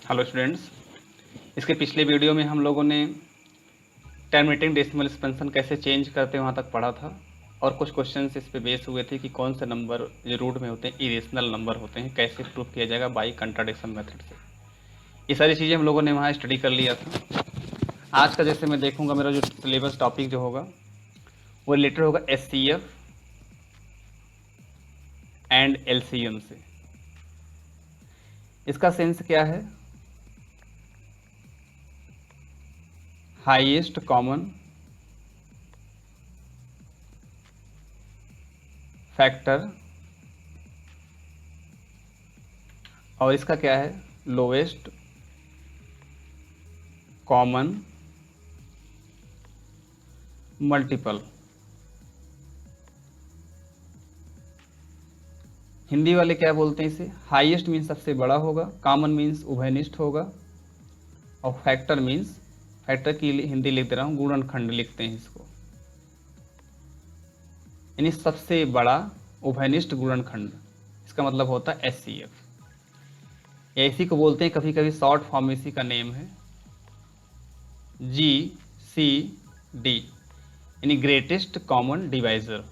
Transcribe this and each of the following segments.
Hello students, इसके पिछले video में हम लोगों ने टर्मिनेटिंग डेसिमल एक्सपेंशन कैसे चेंज करते हैं वहाँ तक पढ़ा था और कुछ क्वेश्चंस इस पे बेस हुए थे कि कौन से नंबर जो रूट में होते हैं इरेशनल नंबर होते हैं, कैसे प्रूफ किया जाएगा बाई कंट्राडिक्शन मेथड से। ये सारी चीज़ें हम लोगों ने वहाँ स्टडी कर लिया था। आज का जैसे मैं देखूँगा, मेरा जो सिलेबस टॉपिक जो होगा वो रिलेटेड होगा SCF एंड LCM से। इसका सेंस क्या है? हाईएस्ट कॉमन फैक्टर और इसका क्या है? Lowest common multiple. हिंदी वाले क्या बोलते हैं इसे? हाईएस्ट मीन्स सबसे बड़ा होगा, कॉमन मीन्स उभयनिष्ठ होगा, और फैक्टर मीन्स, फैक्टर की हिंदी लिख दे रहा हूँ, गुणनखंड लिखते हैं इसको, यानी सबसे बड़ा उभयनिष्ठ गुणनखंड। इसका मतलब होता है SCF। या इसी को बोलते हैं कभी कभी शॉर्ट फॉर्म, इसी का नेम है GCD, यानी greatest common divisor.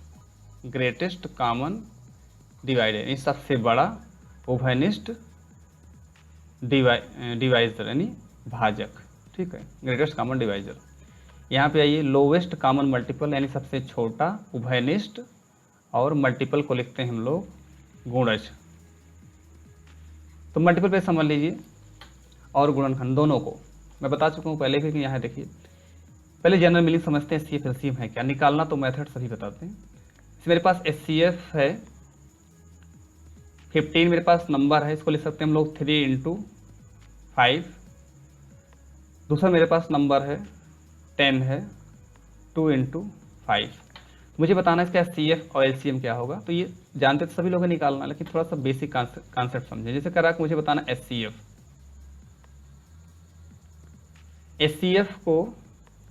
Greatest common divider यानी सबसे बड़ा उभयनिष्ठ डिवाइजर यानी भाजक। ठीक है, ग्रेटेस्ट कॉमन डिवाइजर। यहाँ पे आइए, लोवेस्ट कॉमन मल्टीपल यानी सबसे छोटा उभयनिष्ठ, और मल्टीपल को लिखते हैं हम लोग गुणज। तो मल्टीपल पे समझ लीजिए और गुणनखंड दोनों को मैं बता चुका हूँ पहले भी कि यहाँ देखिए, पहले जनरल मीनिंग समझते हैं SCF LCM है क्या, निकालना तो मेथड सभी बताते हैं। मेरे पास SCF है 15, मेरे पास नंबर है, इसको लिख सकते हैं हम लोग 3 × 5। दूसरा मेरे पास नंबर है 10 है, 2 × 5। मुझे बताना है इसका SCF और LCM क्या होगा। तो ये जानते तो सभी लोग निकालना, लेकिन थोड़ा सा बेसिक कॉन्सेप्ट समझे। जैसे कह रहा है मुझे बताना SCF को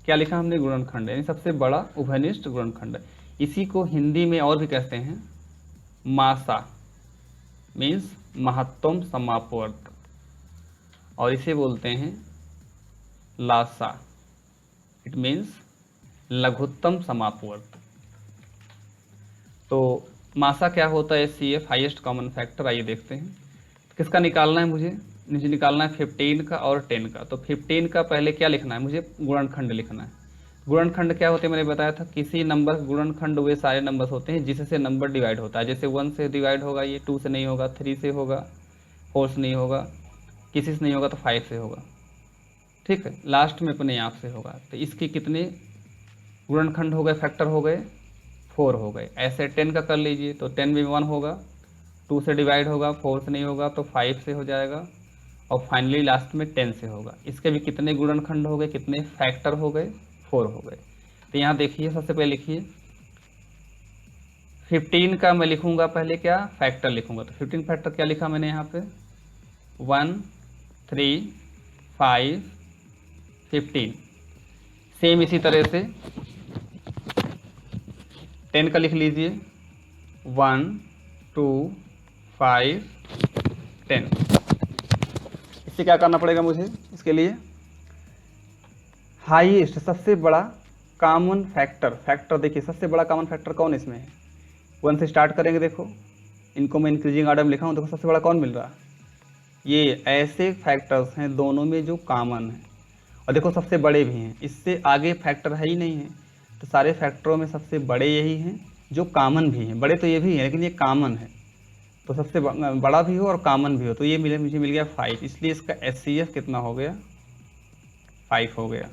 क्या लिखा हमने? गुणनखंड, यानी सबसे बड़ा उभयनिष्ठ गुणनखंड। इसी को हिंदी में और भी कहते हैं मासा, मीन्स महत्तम समापवर्त, और इसे बोलते हैं लासा, इट मीन्स लघुत्तम समापवर्त। तो मासा क्या होता है? SCF highest common factor. आइए देखते हैं किसका निकालना है मुझे निकालना है 15 का और 10 का। तो 15 का पहले क्या लिखना है मुझे? गुणनखंड लिखना है। गुणनखंड क्या होते हैं मैंने बताया था, किसी नंबर गुणनखंड वे सारे नंबर्स होते हैं जिससे नंबर डिवाइड होता है। जैसे 1 से डिवाइड होगा, ये 2 से नहीं होगा, 3 से होगा, 4 से नहीं होगा, किसी से नहीं होगा तो 5 से होगा। ठीक है, लास्ट में अपने आप से होगा। तो इसके कितने गुणनखंड हो गए, फैक्टर हो गए? 4 हो गए। ऐसे 10 का कर लीजिए, तो 10 में 1 होगा, 2 से डिवाइड होगा, 4 से नहीं होगा तो 5 से हो जाएगा, और फाइनली लास्ट में 10 से होगा। इसके भी कितने गुणनखंड हो गए, कितने फैक्टर हो गए? 4 हो गए। तो यहाँ देखिए, सबसे पहले लिखिए 15 का मैं लिखूंगा पहले क्या? फैक्टर लिखूंगा। तो 15 फैक्टर क्या लिखा मैंने यहाँ पे? 1 3 5 15। सेम इसी तरह से 10 का लिख लीजिए, 1 2 5 10। इससे क्या करना पड़ेगा मुझे? इसके लिए हाईएस्ट सबसे बड़ा कॉमन फैक्टर देखिए, सबसे बड़ा कॉमन फैक्टर कौन इसमें है? 1 से स्टार्ट करेंगे, देखो इनको मैं इंक्रीजिंग ऑर्डर में लिखा हूँ, देखो सबसे बड़ा कौन मिल रहा है? ये ऐसे फैक्टर्स हैं दोनों में जो कॉमन है, और देखो सबसे बड़े भी हैं, इससे आगे फैक्टर है ही नहीं है। तो सारे फैक्टरों में सबसे बड़े यही हैं जो कॉमन भी हैं। बड़े तो ये भी हैं लेकिन ये कॉमन है, तो सबसे बड़ा भी हो और कॉमन भी हो। तो ये मुझे मिल गया 5, इसलिए इसका SCF कितना हो गया? 5 हो गया।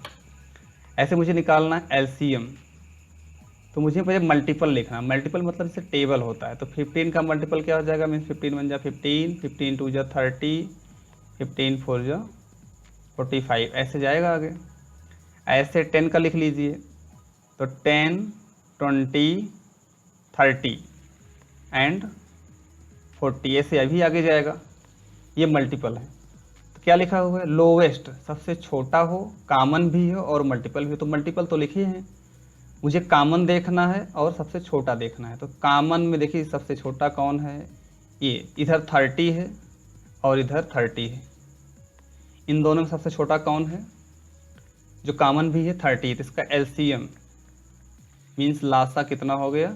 ऐसे मुझे निकालना है LCM, तो मुझे पहले मल्टीपल लिखना। मल्टीपल मतलब इससे टेबल होता है। तो 15 का मल्टीपल क्या हो जाएगा? मीन्स 15 1 जा 15, 15 2 जा 30, 15 4 जा 45, ऐसे जाएगा आगे। ऐसे 10 का लिख लीजिए, तो 10 20 30 एंड 40, ऐसे अभी आगे जाएगा। ये मल्टीपल है। तो क्या लिखा हुआ है? लोवेस्ट, सबसे छोटा हो, कॉमन भी हो और मल्टीपल भी हो। तो मल्टीपल तो लिखे हैं, मुझे कॉमन देखना है और सबसे छोटा देखना है। तो कॉमन में देखिए सबसे छोटा कौन है? ये इधर 30 है और इधर 30 है, इन दोनों में सबसे छोटा कौन है, जो कॉमन भी है 30, तो इसका एलसीएम मीन्स लासा कितना हो गया,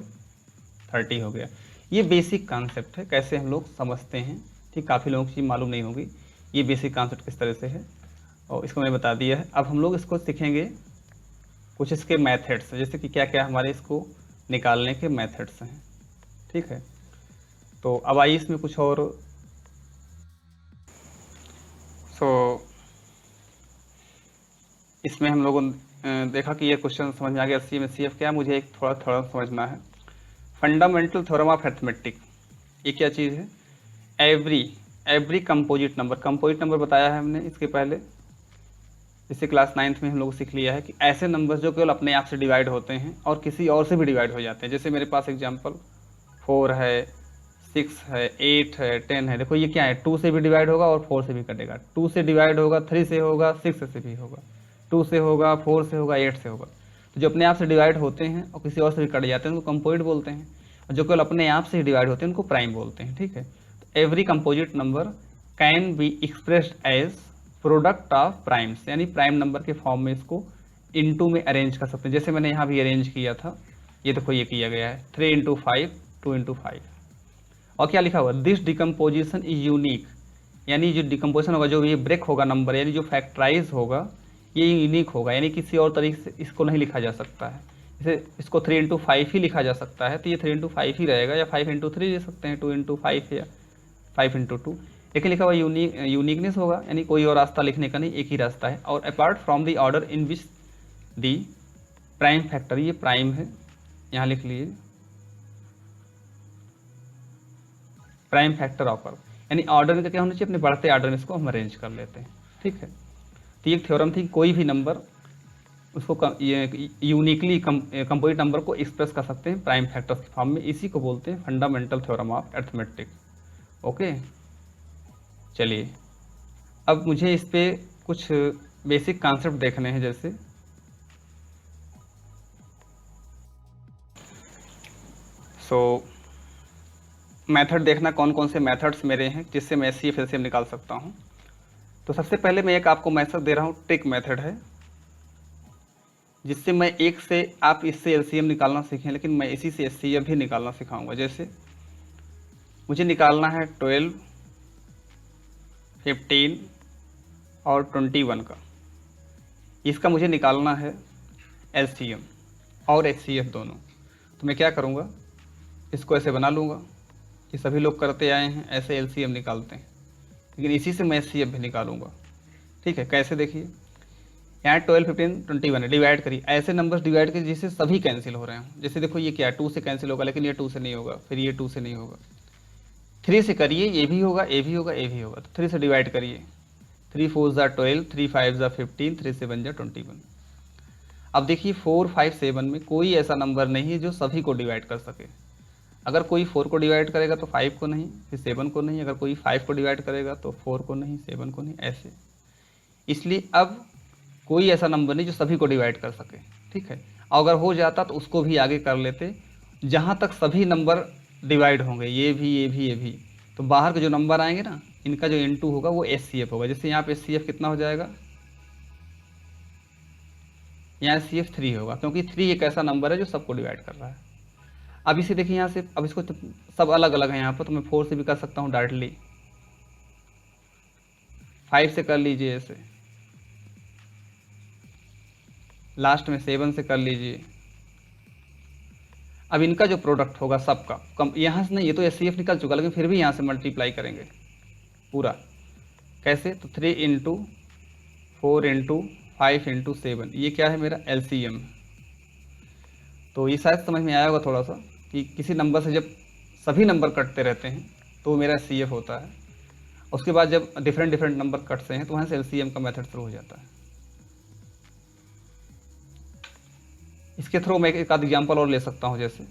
30 हो गया। ये बेसिक कॉन्सेप्ट है, कैसे हम लोग समझते हैं, ठीक। काफ़ी लोगों को चीज़ मालूम नहीं होगी ये बेसिक कॉन्सेप्ट किस तरह से है, और इसको मैंने बता दिया है। अब हम लोग इसको सीखेंगे कुछ इसके मेथड्स, जैसे कि क्या क्या हमारे इसको निकालने के मेथड्स हैं, ठीक है। तो अब आइए इसमें कुछ और। इसमें हम लोगों ने देखा कि ये क्वेश्चन समझ में आ गया, सी में सी एफ क्या है, मुझे एक थोड़ा थोड़ा समझना है। फंडामेंटल थ्योरम ऑफ अरिथमेटिक, ये क्या चीज़ है, एवरी कंपोजिट नंबर बताया है हमने इसके पहले, जैसे क्लास 9th में हम लोग सीख लिया है कि ऐसे नंबर्स जो केवल अपने आप से डिवाइड होते हैं और किसी और से भी डिवाइड हो जाते हैं। जैसे मेरे पास एग्जांपल 4 है, 6 है, 8 है, 10 है। देखो ये क्या है, 2 से भी डिवाइड होगा और 4 से भी कटेगा, 2 से डिवाइड होगा, 3 से होगा, 6 से भी होगा, 2 से होगा, 4 से होगा, 8 से होगा। तो जो अपने आप से डिवाइड होते हैं और किसी और से भी कट जाते हैं उनको कंपोजिट बोलते हैं, और जो केवल अपने आप से ही डिवाइड होते हैं उनको प्राइम बोलते हैं, ठीक है। तो every composite number can be expressed as product of primes, यानी प्राइम नंबर के फॉर्म में इसको इनटू में अरेंज कर सकते हैं। जैसे मैंने यहाँ भी अरेंज किया था, ये देखो ये किया गया है 3 इंटू 5, 2 इंटू 5, और क्या लिखा हुआ, दिस डिकम्पोजिशन इज यूनिक, यानी जो डिकम्पोजिशन होगा, जो ये ब्रेक होगा नंबर, यानी जो फैक्टराइज होगा ये यूनिक होगा, यानी किसी और तरीके से इसको नहीं लिखा जा सकता है। जैसे इसको 3 इंटू 5 ही लिखा जा सकता है, तो ये 3 इंटू 5 ही रहेगा, या 5 इंटू 3 ले सकते हैं, 2 इंटू 5 या 5 इंटू 2, लेकिन लिखा हुआ यूनिकनेस होगा, यानी कोई और रास्ता लिखने का नहीं, एक ही रास्ता है। और apart from the order in which the prime factor, ये प्राइम है, यहाँ लिख लीजिए प्राइम फैक्टर ऑफर, यानी ऑर्डर का क्या होना चाहिए, अपने बढ़ते ऑर्डर में इसको हम अरेंज कर लेते हैं, ठीक है। तो एक थ्योरम थी, कोई भी नंबर उसको यूनिकली कंपोजिट नंबर को एक्सप्रेस कर सकते हैं प्राइम फैक्टर्स के फॉर्म में, इसी को बोलते हैं fundamental theorem of arithmetic. Okay, चलिए अब मुझे इस पे कुछ बेसिक कॉन्सेप्ट देखने हैं। जैसे मेथड देखना, कौन कौन से मेथड्स मेरे हैं जिससे मैं एचसीएफ एलसीएम निकाल सकता हूँ। तो सबसे पहले मैं एक आपको मेथड दे रहा हूँ, ट्रिक मेथड है, जिससे मैं एक से आप इससे एलसीएम निकालना सीखें, लेकिन मैं इसी से एचसीएफ भी निकालना सिखाऊंगा। जैसे मुझे निकालना है 12, 15 और 21 का, इसका मुझे निकालना है एलसीएम और एचसीएफ दोनों। तो मैं क्या करूँगा, इसको ऐसे बना लूँगा, ये सभी लोग करते आए हैं, ऐसे एलसीएम निकालते हैं, लेकिन इसी से मैं एचसीएफ भी निकालूंगा, ठीक है। कैसे, देखिए यहाँ 12, 15, 21 है, डिवाइड करिए, ऐसे नंबर्स डिवाइड करिए जिससे सभी कैंसिल हो रहे हैं। जैसे देखो ये क्या है, 2 से कैंसिल होगा, लेकिन ये 2 से नहीं होगा, फिर ये 2 से नहीं होगा, 3 से करिए, ये भी होगा, ये भी होगा, ये भी होगा, तो 3 से डिवाइड करिए, 3 4 ज़ा 12, 3 5 ज़ा 15, 3 7 ज़ा 21। अब देखिए 4, 5, 7 में कोई ऐसा नंबर नहीं है जो सभी को डिवाइड कर सके। अगर कोई 4 को डिवाइड करेगा तो 5 को नहीं, फिर 7 को नहीं, अगर कोई 5 को डिवाइड करेगा तो 4 को नहीं, 7 को नहीं, ऐसे। इसलिए अब कोई ऐसा नंबर नहीं जो सभी को डिवाइड कर सके, ठीक है। और अगर हो जाता तो उसको भी आगे कर लेते, जहाँ तक सभी नंबर डिवाइड होंगे, ये भी, ये भी, ये भी, तो बाहर के जो नंबर आएंगे ना, इनका जो इनटू होगा वो एचसीएफ होगा। जैसे यहाँ पे एचसीएफ कितना हो जाएगा, यहाँ एचसीएफ 3 होगा, क्योंकि 3 एक ऐसा नंबर है जो सबको डिवाइड कर रहा है। अब इसे देखिए यहाँ से, अब इसको तो सब अलग अलग है यहाँ पर, तो मैं 4 से भी कर सकता हूँ डायरेक्टली, 5 से कर लीजिए ऐसे, लास्ट में 7 से कर लीजिए। अब इनका जो प्रोडक्ट होगा सबका, कम यहाँ से नहीं, ये तो एचसीएफ निकल चुका, लेकिन फिर भी यहाँ से मल्टीप्लाई करेंगे पूरा। कैसे, तो 3 इंटू 4 इंटू 5 इंटू 7, ये क्या है मेरा एलसीएम। तो ये शायद समझ में आया होगा थोड़ा सा, कि किसी नंबर से जब सभी नंबर कटते रहते हैं तो वो मेरा एचसीएफ होता है। उसके बाद जब डिफरेंट डिफरेंट नंबर कटते हैं तो वहाँ से एलसीएम का मेथड शुरू हो जाता है। इसके थ्रू मैं एक आध एग्जाम्पल और ले सकता हूँ, जैसे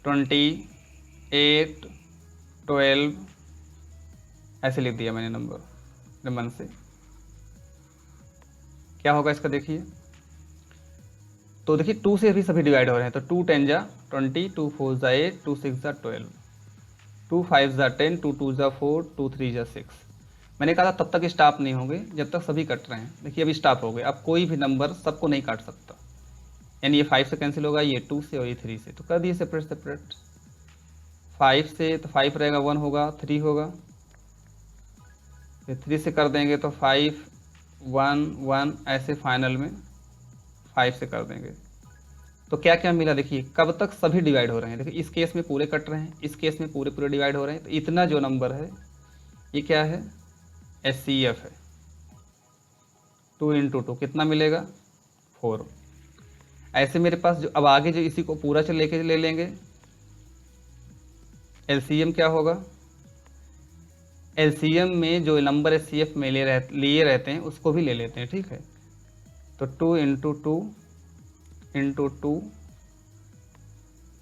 28, 12, ऐसे लिख दिया मैंने नंबर मन से। क्या होगा इसका, देखिए तो देखिए 2 से भी सभी डिवाइड हो रहे हैं, तो 2 10 ज़ा 20, 2 4 ज़ा 8, 2 6 ज़ा 12, 2 5 ज़ा 10, 2 2 ज़ा 4, 2 3 ज़ा 6। मैंने कहा था तब तक स्टॉप नहीं होंगे जब तक सभी कट रहे हैं। देखिए अभी स्टॉप हो गए, अब कोई भी नंबर सबको नहीं काट सकता, यानी ये 5 से कैंसिल होगा, ये 2 से और ये 3 से, तो कर दिए सेपरेट सेपरेट। 5 से तो 5 रहेगा, 1 होगा, 3 होगा, फिर 3 से कर देंगे तो 5 1 1 ऐसे फाइनल में 5 से कर देंगे। तो क्या क्या मिला देखिए, कब तक सभी डिवाइड हो रहे हैं। देखिए इस केस में पूरे कट रहे हैं, इस केस में पूरे पूरे डिवाइड हो रहे हैं, तो इतना जो नंबर है ये क्या है, HCF है। 2 इंटू 2 कितना मिलेगा, 4। ऐसे मेरे पास जो अब आगे जो इसी को पूरा से लेके ले लेंगे, LCM क्या होगा, LCM में जो नंबर HCF में लिए रहते हैं उसको भी ले लेते हैं, ठीक है। तो 2 इंटू 2 इंटू 2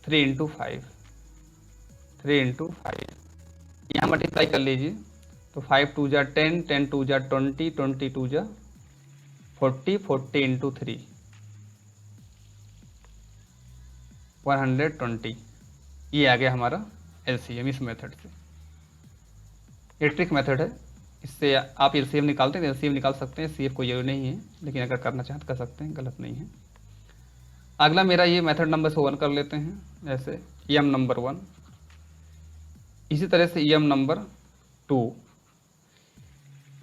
3 इंटू 5, 3 इंटू 5, यहाँ मल्टीप्लाई कर लीजिए, तो 5 2 जा 10, 10 2 जा 20, 20 2 जा 40, 40 इंटू 3 120। ये आ गया हमारा LCM इस मेथड से। ये ट्रिक मेथड है, इससे आप LCM निकालते हैं, LCM निकाल सकते हैं, CF कोई जरूरी नहीं है, लेकिन अगर करना चाहें तो कर सकते हैं, गलत नहीं है। अगला मेरा ये मेथड नंबर 1 कर लेते हैं, जैसे EM नंबर 1, इसी तरह से EM नंबर 2।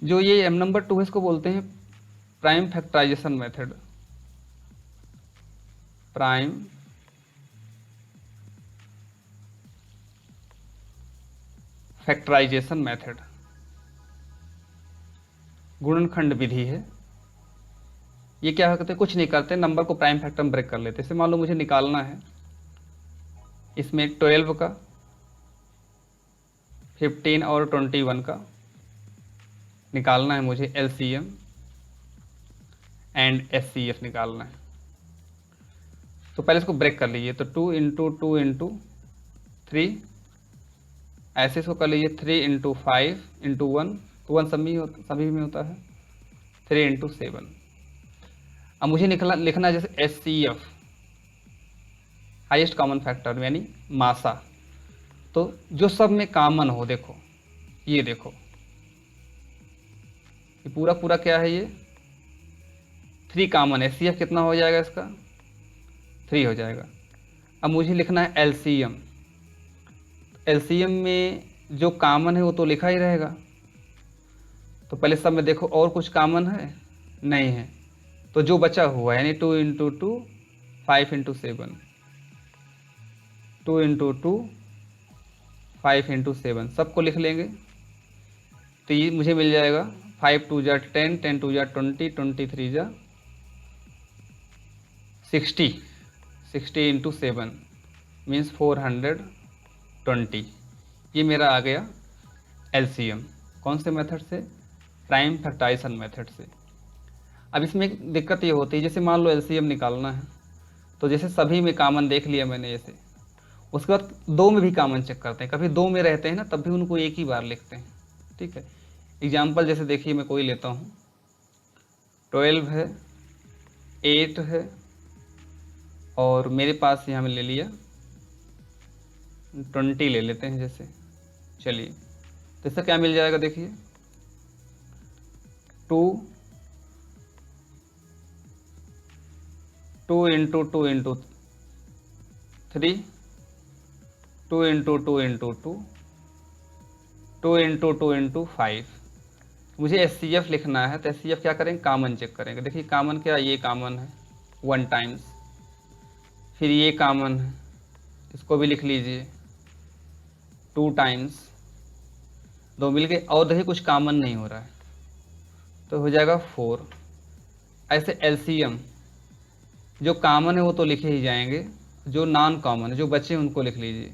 जो ये EM नंबर 2 है इसको बोलते हैं prime factorization method, prime factorization method, गुणनखंड विधि है। ये क्या करते हैं, कुछ नहीं करते, नंबर को प्राइम फैक्टर में ब्रेक कर लेते हैं। जैसे मान लो मुझे निकालना है इसमें 12 का, 15 और 21 का निकालना है मुझे, LCM एंड HCF निकालना है। तो पहले इसको ब्रेक कर लीजिए, तो 2 इंटू 2 इंटू 3, ऐसे इसको कर लीजिए 3 इंटू 5 इंटू 1, तो 1 सभी में होता है, 3 इंटू 7। अब मुझे लिखना है जैसे HCF, हाईएस्ट कॉमन फैक्टर यानी मासा, तो जो सब में कॉमन हो। देखो ये देखो, ये पूरा पूरा क्या है, ये 3 कॉमन है, HCF कितना हो जाएगा इसका, 3 हो जाएगा। अब मुझे लिखना है LCM, LCM में जो कॉमन है वो तो लिखा ही रहेगा, तो पहले सब में देखो और कुछ कॉमन है, नहीं है, तो जो बचा हुआ है यानी 2 इंटू 2 5 इंटू 7, 2 इंटू 2 5 इंटू 7 सबको लिख लेंगे, तो ये मुझे मिल जाएगा 5 2 जा 10, 10 2 जा 20, 23 जा 60, 60 इंटू 7 मीन्स 420। ये मेरा आ गया LCM, कौन से मेथड से, प्राइम फैक्टराइजेशन मेथड से। अब इसमें एक दिक्कत ये होती है, जैसे मान लो LCM निकालना है, तो जैसे सभी में कॉमन देख लिया मैंने जैसे, उसके बाद 2 में भी कॉमन चेक करते हैं, कभी 2 में रहते हैं ना तब भी उनको एक ही बार लिखते हैं, ठीक है। एग्जाम्पल जैसे देखिए मैं कोई लेता हूँ, 12 है, 8 है, और मेरे पास यहाँ में ले लिया 20 ले लेते हैं जैसे, चलिए तो इसका क्या मिल जाएगा, देखिए 2 into 2 into 3, 2 into 2 into 2, 2 into 2 into 5। मुझे HCF लिखना है, तो HCF क्या करेंगे, कॉमन चेक करेंगे। देखिए कॉमन क्या, ये कॉमन है 1 टाइम्स, फिर ये कॉमन है, इसको भी लिख लीजिए 2 टाइम्स, 2 मिल गए, और देखिए कुछ कॉमन नहीं हो रहा है तो हो जाएगा 4। ऐसे LCM जो कॉमन है वो तो लिखे ही जाएंगे, जो नॉन कॉमन है जो बचे हैं उनको लिख लीजिए,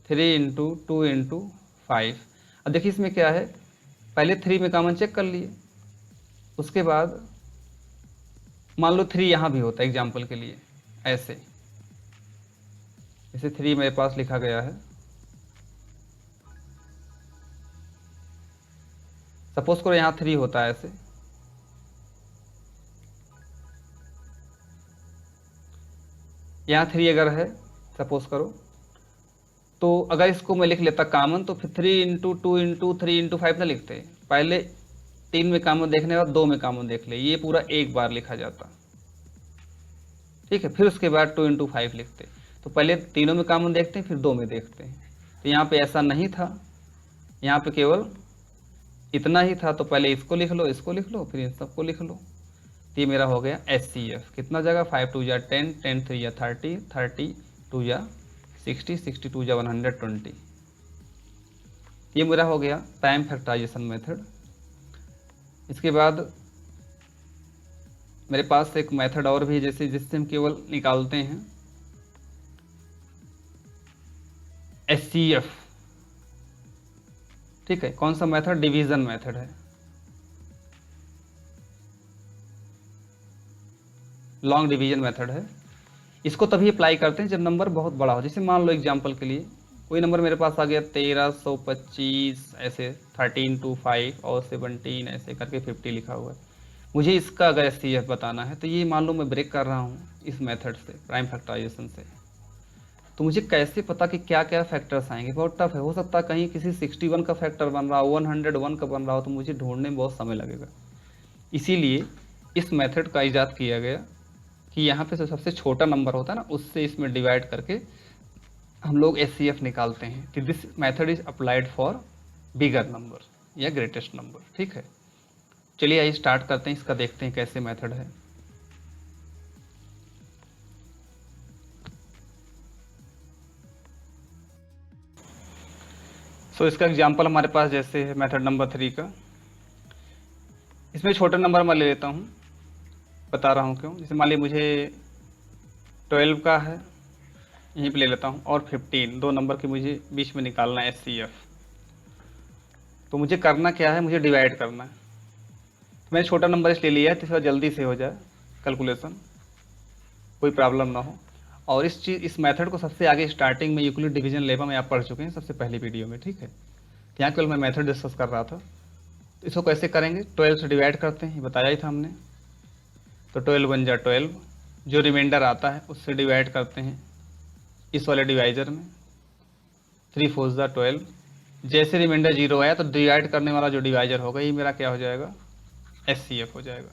3 इंटू 2 इंटू 5। अब देखिए इसमें क्या है, पहले 3 में कॉमन चेक कर लिए, उसके बाद मान लो 3 यहाँ भी होता है एग्जाम्पल के लिए, ऐसे जैसे 3 मेरे पास लिखा गया है, सपोज करो यहाँ 3 होता है ऐसे, यहाँ 3 अगर है सपोज करो, तो अगर इसको मैं लिख लेता कॉमन, तो फिर 3 इंटू 2 इंटू 3 इंटू 5 ना लिखते, पहले 3 में कॉमन देखने के बाद 2 में कॉमन देख ले, ये पूरा एक बार लिखा जाता, ठीक है। फिर उसके बाद 2 इंटू 5 लिखते, तो पहले तीनों में कॉमन देखते हैं फिर 2 में देखते हैं। तो यहाँ पे ऐसा नहीं था, यहाँ पे केवल इतना ही था, तो पहले इसको लिख लो, इसको लिख लो, फिर इन सबको लिख लो। तो ये मेरा हो गया HCF। कितना जगह, 5 2 जा 10, 10 3 जा 30, 30 2 जा 60, 62 जा 120। ये मेरा हो गया टाइम फैक्टराइजेशन मेथड। इसके बाद मेरे पास एक मेथड और भी है, जैसे जिससे हम केवल निकालते हैं HCF, ठीक है। कौन सा मेथड, डिवीजन मेथड है, लॉन्ग डिवीजन मेथड है। इसको तभी अप्लाई करते हैं जब नंबर बहुत बड़ा हो। जैसे मान लो एग्जांपल के लिए कोई नंबर मेरे पास आ गया 1325, ऐसे 13 to 5 और 17 ऐसे करके 50 लिखा हुआ है। मुझे इसका अगर HCF बताना है, तो ये मान लो मैं ब्रेक कर रहा हूँ इस मेथड से, प्राइम फैक्टराइजेशन से, तो मुझे कैसे पता कि क्या क्या फैक्टर्स आएंगे, बहुत टफ है। हो सकता है कहीं किसी 61 का फैक्टर बन रहा हो, 101 का बन रहा हो, तो मुझे ढूंढने में बहुत समय लगेगा। इसीलिए इस मेथड का इजाद किया गया कि यहाँ पे जो सबसे छोटा नंबर होता है ना, उससे इसमें डिवाइड करके हम लोग HCF निकालते हैं। कि this method is applied for bigger number या ग्रेटेस्ट नंबर, ठीक है। चलिए आइए स्टार्ट करते हैं, इसका देखते हैं कैसे मेथड है। सो इसका एग्जांपल हमारे पास जैसे है मेथड नंबर 3 का। इसमें छोटा नंबर मैं ले लेता हूँ, बता रहा हूँ क्यों। जैसे मान लीजिए मुझे 12 का है, यहीं पे ले लेता हूँ, और 15, 2 नंबर के मुझे बीच में निकालना है HCF। तो मुझे करना क्या है, मुझे डिवाइड करना है। मैंने छोटा नंबर इसलिए लिया है तो थोड़ा जल्दी से हो जाए कैलकुलेशन, कोई प्रॉब्लम ना हो। और इस मेथड को सबसे आगे स्टार्टिंग में यूक्लिड डिवीजन लेवल में आप पढ़ चुके हैं सबसे पहली वीडियो में, ठीक है। यहाँ केवल मैं मेथड डिस्कस कर रहा था। तो इसको कैसे करेंगे, 12 से डिवाइड करते हैं, ये बताया ही था हमने। तो 12 1 जा 12, जो रिमाइंडर आता है उससे डिवाइड करते हैं इस वाले डिवाइजर में। 3 4 जा 12, जैसे रिमाइंडर 0 आया तो डिवाइड करने वाला जो डिवाइजर होगा ये मेरा क्या हो जाएगा, HCF हो जाएगा,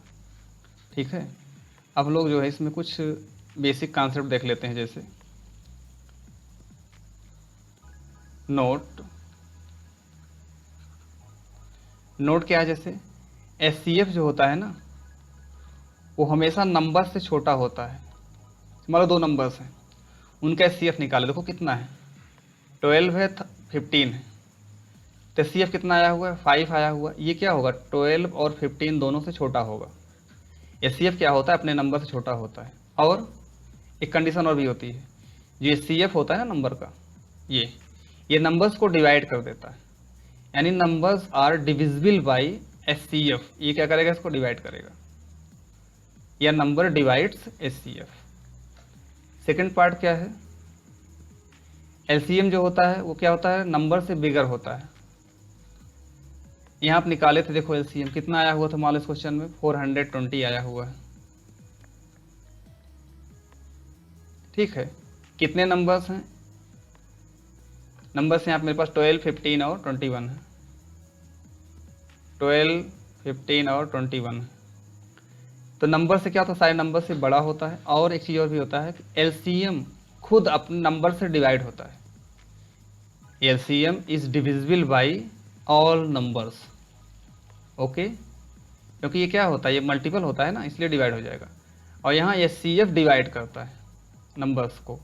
ठीक है। अब लोग जो है इसमें कुछ बेसिक कॉन्सेप्ट देख लेते हैं, जैसे नोट क्या है। जैसे HCF जो होता है ना, वो हमेशा नंबर से छोटा होता है। मान लो 2 नंबर्स हैं, उनका HCF निकाले, देखो कितना है, 12 है 15 है, तो HCF कितना आया हुआ है, 5 आया हुआ। ये क्या होगा, 12 और 15 दोनों से छोटा होगा। HCF क्या होता है, अपने नंबर से छोटा होता है। और एक कंडीशन और भी होती है, जो HCF होता है ना नंबर का, ये नंबर्स को डिवाइड कर देता है, यानी numbers are divisible by HCF। ये क्या करेगा, इसको डिवाइड करेगा, या number divides HCF। Second part क्या है, LCM जो होता है वो क्या होता है, नंबर से बिगर होता है। यहाँ आप निकाले थे, देखो LCM कितना आया हुआ था, मान लो इस क्वेश्चन में 420 आया हुआ है, ठीक है। कितने नंबर्स हैं, नंबर्स यहाँ मेरे पास 12 15 और 21 है, 12 15 और 21 है। तो नंबर से क्या होता है, सारे नंबर से बड़ा होता है। और एक चीज़ और भी होता है कि LCM खुद अपने नंबर से डिवाइड होता है। LCM is divisible by all numbers, okay, क्योंकि ये क्या होता है, ये मल्टीपल होता है ना, इसलिए डिवाइड हो जाएगा। और यहाँ HCF डिवाइड करता है नंबर्स को,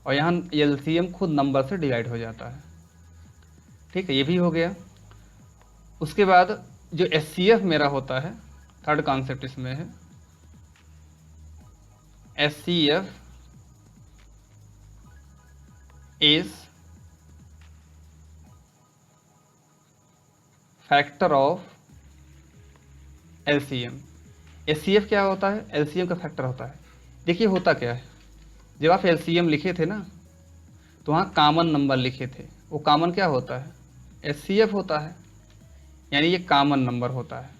और यहाँ LCM खुद नंबर से डिवाइड हो जाता है, ठीक है। ये भी हो गया। उसके बाद जो HCF मेरा होता है, थर्ड कॉन्सेप्ट इसमें है, HCF is factor of LCM। HCF क्या होता है, LCM का फैक्टर होता है। देखिए होता क्या है, जब आप LCM लिखे थे ना, तो वहाँ कॉमन नंबर लिखे थे, वो कॉमन क्या होता है, HCF होता है, यानी ये कॉमन नंबर होता है।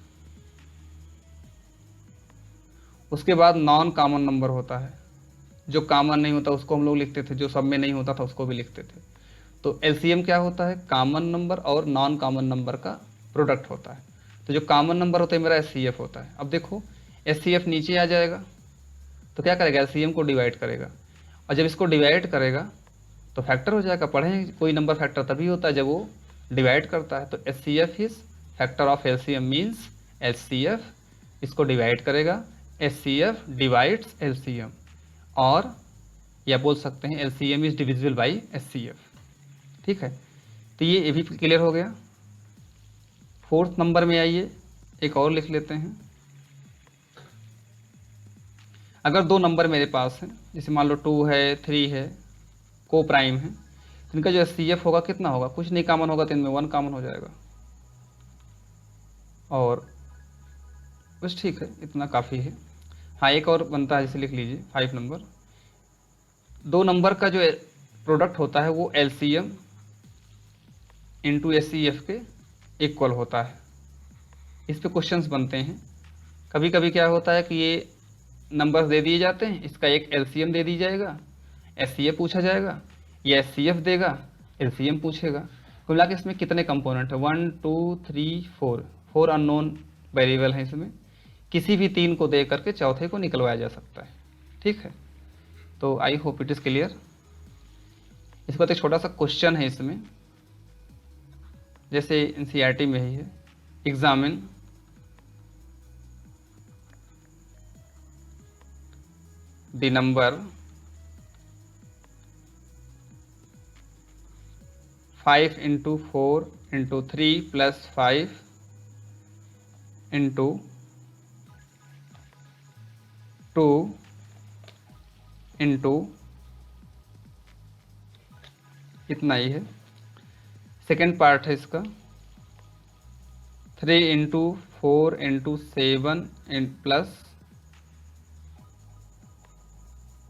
उसके बाद नॉन कॉमन नंबर होता है, जो कॉमन नहीं होता उसको हम लोग लिखते थे, जो सब में नहीं होता था उसको भी लिखते थे। तो LCM क्या होता है, कॉमन नंबर और नॉन कॉमन नंबर का प्रोडक्ट होता है। तो जो कॉमन नंबर होता है मेरा HCF होता है। अब देखो HCF नीचे आ जाएगा तो क्या करेगा, LCM को डिवाइड करेगा, और जब इसको डिवाइड करेगा तो फैक्टर हो जाएगा। पढ़े कोई नंबर फैक्टर तभी होता है जब वो डिवाइड करता है। तो HCF is factor of LCM means HCF इसको डिवाइड करेगा, HCF डिवाइड्स LCM, और या बोल सकते हैं LCM is divisible by HCF। ठीक है, तो ये भी क्लियर हो गया। फोर्थ नंबर में आइए, एक और लिख लेते हैं। अगर दो नंबर मेरे पास हैं, जैसे मान लो 2 है 3 है, को प्राइम है, तो इनका जो HCF होगा कितना होगा, कुछ नहीं कॉमन होगा तो इनमें 1 कॉमन हो जाएगा, और बस ठीक है, इतना काफ़ी है। हाँ एक और बनता है, जैसे लिख लीजिए 5 नंबर। दो नंबर का जो प्रोडक्ट होता है वो LCM इंटू HCF के इक्वल होता है। इस पे क्वेश्चंस बनते हैं। कभी कभी क्या होता है कि ये नंबर्स दे दिए जाते हैं, इसका एक LCM दे दी जाएगा, HCF पूछा जाएगा, ये HCF देगा, LCM पूछेगा। कुल मिला के इसमें कितने कंपोनेंट है, 1 2 3 4, 4 अननोन वेरिएबल हैं इसमें, किसी भी 3 को दे करके चौथे को निकलवाया जा सकता है। ठीक है, तो I hope it is clear. इसके बाद एक छोटा सा क्वेश्चन है इसमें, जैसे NCERT में ही है, examine the number 5 into 4 into 3 plus 5 into 2 into इतना ही है। सेकेंड पार्ट है इसका 3 इंटू 4 इंटू 7 प्लस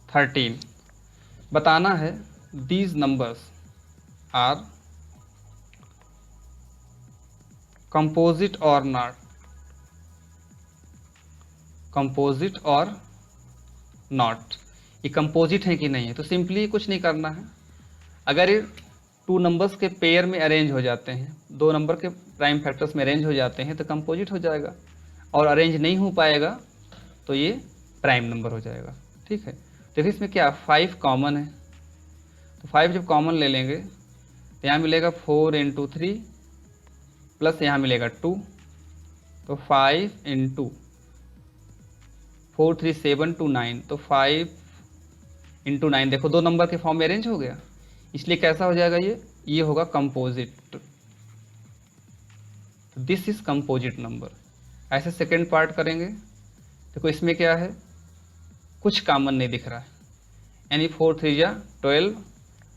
13। बताना है दीज नंबर्स आर कंपोजिट और नॉट, कंपोजिट और नॉट, ये कंपोजिट है कि नहीं है। तो सिंपली कुछ नहीं करना है, अगर ये 2 नंबर्स के पेयर में अरेंज हो जाते हैं, 2 नंबर के प्राइम फैक्टर्स में अरेंज हो जाते हैं तो कंपोजिट हो जाएगा, और अरेंज नहीं हो पाएगा तो ये प्राइम नंबर हो जाएगा। ठीक है, देखिए इसमें क्या 5 कॉमन है, तो 5 जब कॉमन ले लेंगे तो यहाँ मिलेगा 4 इंटू 3 प्लस यहाँ मिलेगा 2, तो 5 इंटू 4 3 7 2 9, तो 5 इंटू 9, देखो 2 नंबर के फॉर्म में अरेंज हो गया, इसलिए कैसा हो जाएगा ये होगा composite. This is composite number. ऐसे सेकेंड पार्ट करेंगे, देखो इसमें क्या है, कुछ कॉमन नहीं दिख रहा है, यानी 4 3 जा 12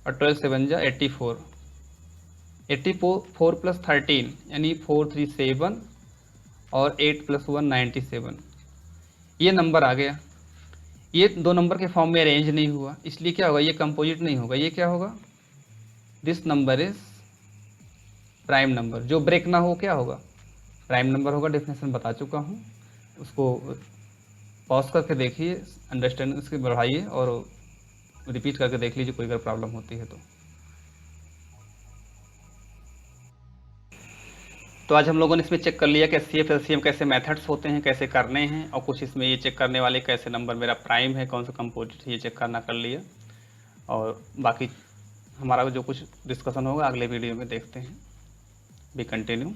और 12 7 जा 84, 84 प्लस 13 यानी 4 3 7 और 8 प्लस 1 97, ये नंबर आ गया। ये 2 नंबर के फॉर्म में अरेंज नहीं हुआ, इसलिए क्या होगा, ये कंपोजिट नहीं होगा, ये क्या होगा, this number is prime number. जो ब्रेक ना हो क्या होगा, प्राइम नंबर होगा। डेफिनेशन बता चुका हूँ, उसको पॉज करके देखिए, अंडरस्टैंड इसकी बढ़ाइए और रिपीट करके देख लीजिए कोई अगर प्रॉब्लम होती है तो आज हम लोगों ने इसमें चेक कर लिया कि HCF LCM कैसे मेथड्स होते हैं, कैसे करने हैं, और कुछ इसमें ये चेक करने वाले कैसे नंबर मेरा प्राइम है, कौन सा कंपोजिट है, ये चेक करना कर लिया। और बाकी हमारा जो कुछ डिस्कशन होगा अगले वीडियो में देखते हैं। B continue.